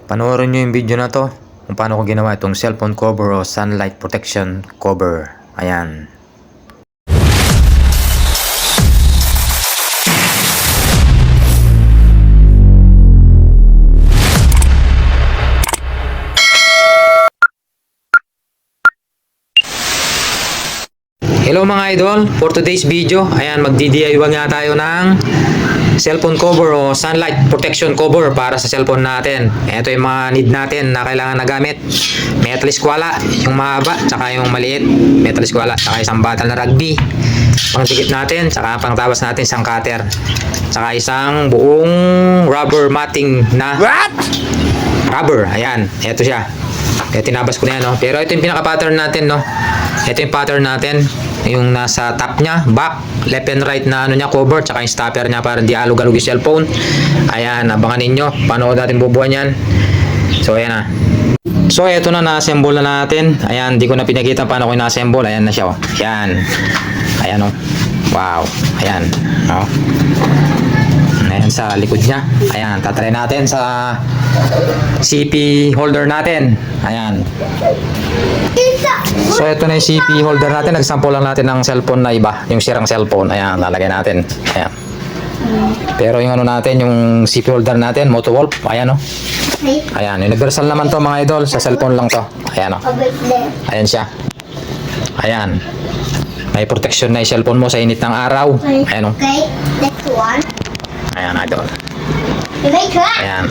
Panoorin nyo yung video na to kung paano ko ginawa itong cellphone cover o sunlight protection cover. Ayan. Hello mga idol, for today's video, ayan, magdi-DIY nga tayo ng cellphone cover o sunlight protection cover para sa cellphone natin. Ito yung mga need natin na kailangan na gamit. Metal squala, yung mahaba, tsaka yung maliit. Metal squala, tsaka isang batal na rugby. Pangdikit natin, tsaka pangtawas natin isang cutter. Tsaka isang buong rubber matting na rubber. Ayan, ito siya. Kaya tinabas ko na yan, no? Pero ito yung pinaka-pattern natin, no? Ito yung pattern natin. Yung nasa top niya, back, left and right na ano niya, cover, tsaka yung stopper niya para hindi alog-alog yung cellphone. Ayan, abangan ninyo. Paano natin bubuhan yan. So, ayan na. So, ito na, na-assemble na natin. Ayan, di ko na pinakita paano ko na-assemble. Ayan na siya, oh. Ayan. Ayan, oh. Wow. Ayan. Oh. Ayan sa likod niya. Ayan, tatry natin sa CP holder natin. Ayan. So ito na yung CP holder natin. Nagsample lang natin ng cellphone na iba, yung sirang cellphone. Ayan, lalagay natin. Ayan. Pero yung ano natin, yung CP holder natin, Motowolf. Ayan, oh. Ayan, universal naman to mga idol. Sa cellphone lang to. Ayan, oh. Ayan siya. Ayan. May protection na yung cellphone mo sa init ng araw. Ayan, oh. Ayan, idol. Ayan.